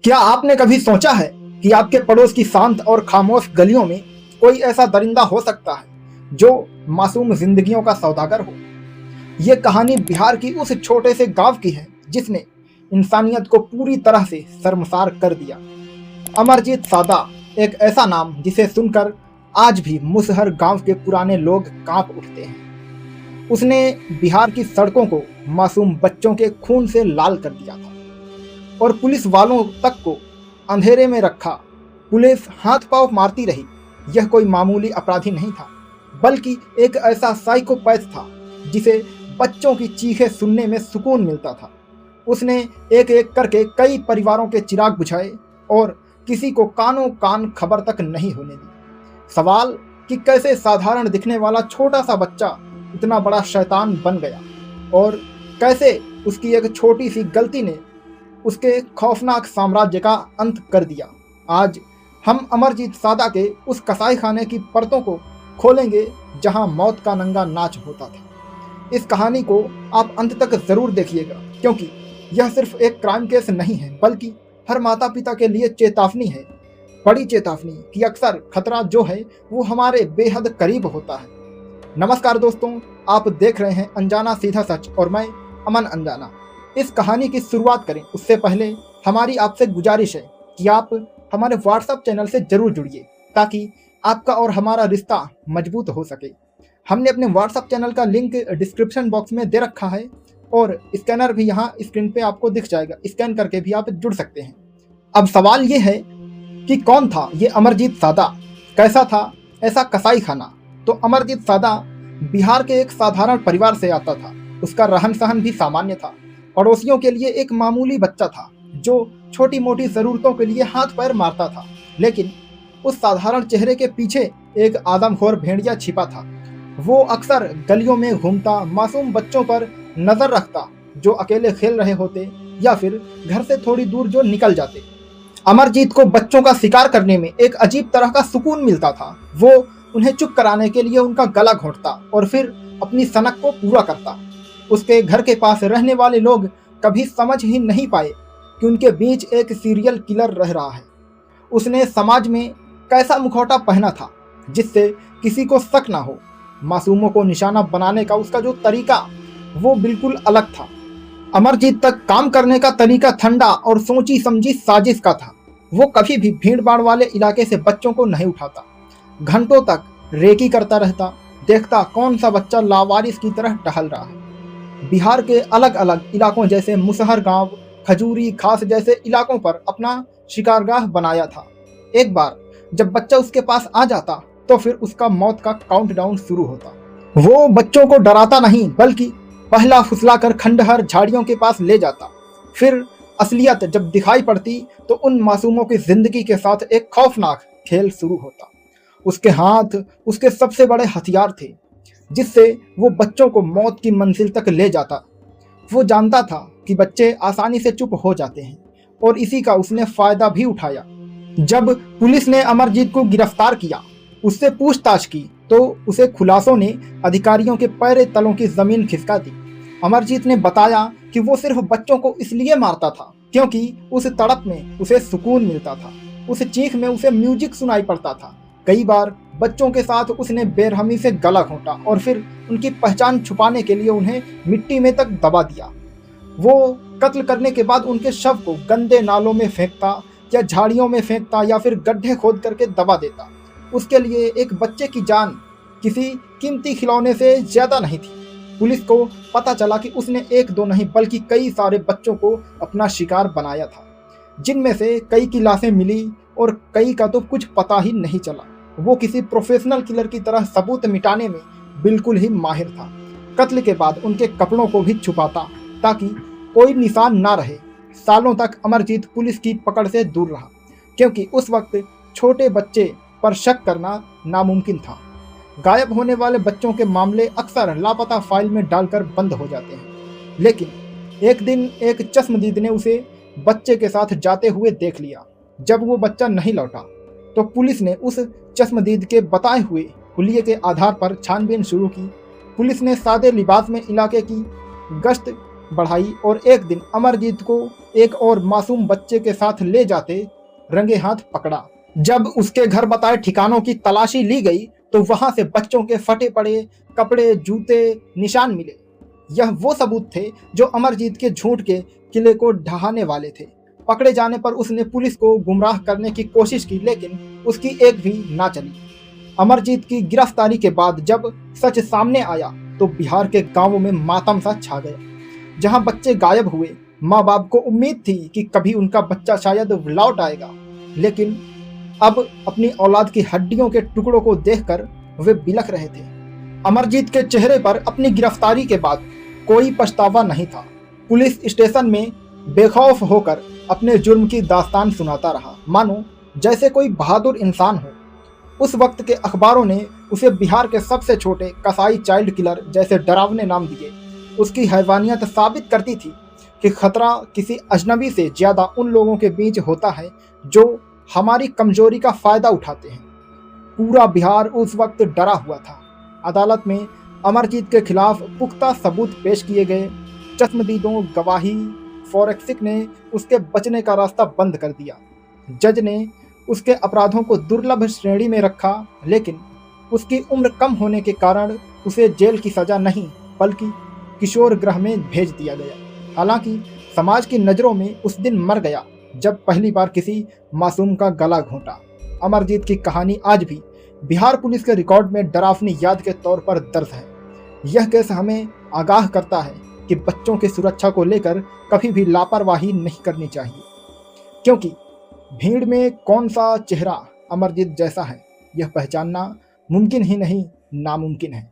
क्या आपने कभी सोचा है कि आपके पड़ोस की शांत और खामोश गलियों में कोई ऐसा दरिंदा हो सकता है जो मासूम जिंदगियों का सौदागर हो? ये कहानी बिहार की उस छोटे से गांव की है जिसने इंसानियत को पूरी तरह से शर्मसार कर दिया। अमरजीत सादा एक ऐसा नाम जिसे सुनकर आज भी मुसहर गांव के पुराने लोग कांप उठते हैं। उसने बिहार की सड़कों को मासूम बच्चों के खून से लाल कर दिया था और पुलिस वालों तक को अंधेरे में रखा। पुलिस हाथ पांव मारती रही। यह कोई मामूली अपराधी नहीं था, बल्कि एक ऐसा साइकोपैथ था जिसे बच्चों की चीखें सुनने में सुकून मिलता था। उसने एक एक करके कई परिवारों के चिराग बुझाए और किसी को कानों कान खबर तक नहीं होने दी। सवाल कि कैसे साधारण दिखने वाला छोटा सा बच्चा इतना बड़ा शैतान बन गया और कैसे उसकी एक छोटी सी गलती ने उसके खौफनाक साम्राज्य का अंत कर दिया। आज हम अमरजीत सादा के उस कसाई खाने की परतों को खोलेंगे जहां मौत का नंगा नाच होता था। इस कहानी को आप अंत तक जरूर देखिएगा, क्योंकि यह सिर्फ एक क्राइम केस नहीं है, बल्कि हर माता पिता के लिए चेतावनी है। बड़ी चेतावनी कि अक्सर खतरा जो है वो हमारे बेहद करीब होता है। नमस्कार दोस्तों, आप देख रहे हैं अनजाना सीधा सच और मैं अमन अनजाना। इस कहानी की शुरुआत करें उससे पहले हमारी आपसे गुजारिश है कि आप हमारे व्हाट्सएप चैनल से जरूर जुड़िए ताकि आपका और हमारा रिश्ता मजबूत हो सके। हमने अपने व्हाट्सएप चैनल का लिंक डिस्क्रिप्शन बॉक्स में दे रखा है और स्कैनर भी यहाँ स्क्रीन पे आपको दिख जाएगा। स्कैन करके भी आप जुड़ सकते हैं। अब सवाल ये है कि कौन था ये अमरजीत सादा, कैसा था ऐसा कसाई खाना? तो अमरजीत सादा बिहार के एक साधारण परिवार से आता था। उसका रहन सहन भी सामान्य था। पड़ोसियों के लिए एक मामूली बच्चा था जो छोटी मोटी जरूरतों के लिए हाथ पैर मारता था, लेकिन उस साधारण चेहरे के पीछे एक आदमखोर भेड़िया छिपा था। वो अक्सर गलियों में घूमता, मासूम बच्चों पर नजर रखता जो अकेले खेल रहे होते या फिर घर से थोड़ी दूर जो निकल जाते। अमरजीत को बच्चों का शिकार करने में एक अजीब तरह का सुकून मिलता था। वो उन्हें चुप कराने के लिए उनका गला घोंटता और फिर अपनी सनक को पूरा करता। उसके घर के पास रहने वाले लोग कभी समझ ही नहीं पाए कि उनके बीच एक सीरियल किलर रह रहा है। उसने समाज में कैसा मुखौटा पहना था जिससे किसी को शक ना हो। मासूमों को निशाना बनाने का उसका जो तरीका वो बिल्कुल अलग था। अमरजीत तक काम करने का तरीका ठंडा और सोची समझी साजिश का था। वो कभी भी भीड़ भाड़ वाले इलाके से बच्चों को नहीं उठाता। घंटों तक रेकी करता रहता, देखता कौन सा बच्चा लावारिस की तरह टहल रहा है। बिहार के अलग अलग इलाकों जैसे मुसहर गांव, खजूरी, खास जैसे इलाकों पर अपना शिकारगाह बनाया था। एक बार जब बच्चा उसके पास आ जाता तो फिर उसका मौत का काउंटडाउन शुरू होता। वो बच्चों को डराता नहीं, बल्कि पहला फुसलाकर खंडहर झाड़ियों के पास ले जाता। फिर असलियत जब दिखाई पड़ती तो उन मासूमों की जिंदगी के साथ एक खौफनाक खेल शुरू होता। उसके हाथ उसके सबसे बड़े हथियार थे जिससे वो बच्चों को मौत की मंजिल तक ले जाता। वो जानता था कि बच्चे आसानी से चुप हो जाते हैं और इसी का उसने फायदा भी उठाया। जब पुलिस ने अमरजीत को गिरफ्तार किया, उससे पूछताछ की, तो उसे खुलासों ने अधिकारियों के पैरे तलों की जमीन खिसका दी। अमरजीत ने बताया कि वो सिर्फ बच्चों को इसलिए मारता था क्योंकि उस तड़प में उसे सुकून मिलता था। उस चीख में उसे म्यूजिक सुनाई पड़ता था। कई बार बच्चों के साथ उसने बेरहमी से गला घोंटा और फिर उनकी पहचान छुपाने के लिए उन्हें मिट्टी में तक दबा दिया। वो कत्ल करने के बाद उनके शव को गंदे नालों में फेंकता या झाड़ियों में फेंकता या फिर गड्ढे खोद करके दबा देता। उसके लिए एक बच्चे की जान किसी कीमती खिलौने से ज्यादा नहीं थी। पुलिस को पता चला कि उसने एक दो नहीं बल्कि कई सारे बच्चों को अपना शिकार बनाया था, जिनमें से कई की लाशें मिली और कई का तो कुछ पता ही नहीं चला। वो किसी प्रोफेशनल किलर की तरह सबूत मिटाने में बिल्कुल ही माहिर था। कत्ल के बाद उनके कपड़ों को भी छुपाता ताकि कोई निशान ना रहे। सालों तक अमरजीत पुलिस की पकड़ से दूर रहा क्योंकि उस वक्त छोटे बच्चे पर शक करना नामुमकिन था। गायब होने वाले बच्चों के मामले अक्सर लापता फाइल में डालकर बंद हो जाते हैं, लेकिन एक दिन एक चश्मदीद ने उसे बच्चे के साथ जाते हुए देख लिया। जब वो बच्चा नहीं लौटा तो पुलिस ने उस चश्मदीद के बताए हुए हुलिये के आधार पर छानबीन शुरू की। पुलिस ने सादे लिबास में इलाके की गश्त बढ़ाई और एक दिन अमरजीत को एक और मासूम बच्चे के साथ ले जाते रंगे हाथ पकड़ा। जब उसके घर बताए ठिकानों की तलाशी ली गई तो वहां से बच्चों के फटे पड़े कपड़े, जूते, निशान मिले। यह वो सबूत थे जो अमरजीत के झूठ के किले को ढहाने वाले थे। पकड़े जाने पर उसने पुलिस को गुमराह करने की कोशिश की, लेकिन उसकी एक भी ना चली। अमरजीत की गिरफ्तारी के बाद जब सच सामने आया तो बिहार के गांवों में मातम सा छा गया। जहां बच्चे गायब हुए, माँ बाप को उम्मीद थी कि कभी उनका बच्चा शायद लौट आएगा, लेकिन अब अपनी औलाद की हड्डियों के टुकड़ों को देखकर वे बिलख रहे थे। अमरजीत के चेहरे पर अपनी गिरफ्तारी के बाद कोई पछतावा नहीं था। पुलिस स्टेशन में बेखौफ होकर अपने जुर्म की दास्तान सुनाता रहा, मानो जैसे कोई बहादुर इंसान हो। उस वक्त के अखबारों ने उसे बिहार के सबसे छोटे कसाई चाइल्ड किलर जैसे डरावने नाम दिए। उसकी हैवानियत साबित करती थी कि खतरा किसी अजनबी से ज़्यादा उन लोगों के बीच होता है जो हमारी कमजोरी का फ़ायदा उठाते हैं। पूरा बिहार उस वक्त डरा हुआ था। अदालत में अमरजीत के खिलाफ पुख्ता सबूत पेश किए गए। चश्मदीदों, गवाही, फॉरेंसिक ने उसके बचने का रास्ता बंद कर दिया। जज ने उसके अपराधों को दुर्लभ श्रेणी में रखा, लेकिन उसकी उम्र कम होने के कारण उसे जेल की सज़ा नहीं बल्कि किशोर गृह में भेज दिया गया। हालांकि समाज की नज़रों में उस दिन मर गया जब पहली बार किसी मासूम का गला घोंटा। अमरजीत की कहानी आज भी बिहार पुलिस के रिकॉर्ड में डरावनी याद के तौर पर दर्ज है। यह केस हमें आगाह करता है कि बच्चों की सुरक्षा को लेकर कभी भी लापरवाही नहीं करनी चाहिए, क्योंकि भीड़ में कौन सा चेहरा अमरजीत जैसा है यह पहचानना मुमकिन ही नहीं नामुमकिन है।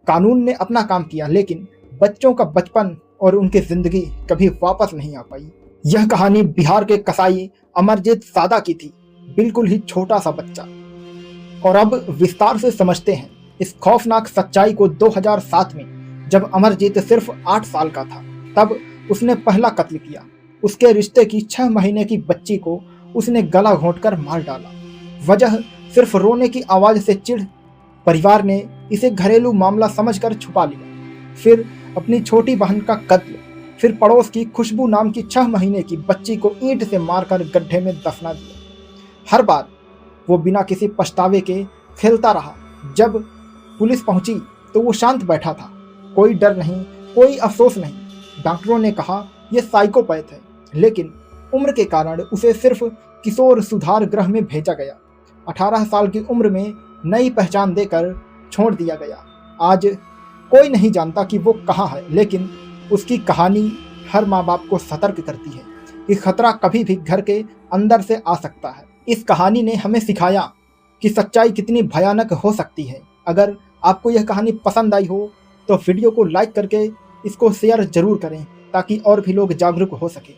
कानून ने अपना काम किया, लेकिन बच्चों का बचपन और उनकी जिंदगी कभी वापस नहीं आ पाई। यह कहानी बिहार के कसाई अमरजीत सादा की थी, बिल्कुल ही छोटा सा बच्चा। और अब विस्तार से समझते हैं इस खौफनाक सच्चाई को। 2007 में जब अमरजीत सिर्फ 8 साल का था, तब उसने पहला कत्ल किया। उसके रिश्ते की 6 महीने की बच्ची को उसने गला घोंटकर मार डाला। वजह सिर्फ रोने की आवाज़ से चिढ़। परिवार ने इसे घरेलू मामला समझकर छुपा लिया। फिर अपनी छोटी बहन का कत्ल, फिर पड़ोस की खुशबू नाम की 6 महीने की बच्ची को ईंट से मारकर गड्ढे में दफना दिया। हर बार वो बिना किसी पछतावे के खेलता रहा। जब पुलिस पहुंची तो वो शांत बैठा था, कोई डर नहीं, कोई अफसोस नहीं। डॉक्टरों ने कहा यह साइकोपैथ है, लेकिन उम्र के कारण उसे सिर्फ किशोर सुधार गृह में भेजा गया। 18 साल की उम्र में नई पहचान देकर छोड़ दिया गया। आज कोई नहीं जानता कि वो कहाँ है, लेकिन उसकी कहानी हर माँ बाप को सतर्क करती है कि खतरा कभी भी घर के अंदर से आ सकता है। इस कहानी ने हमें सिखाया कि सच्चाई कितनी भयानक हो सकती है। अगर आपको यह कहानी पसंद आई हो तो वीडियो को लाइक करके इसको शेयर जरूर करें ताकि और भी लोग जागरूक हो सकें।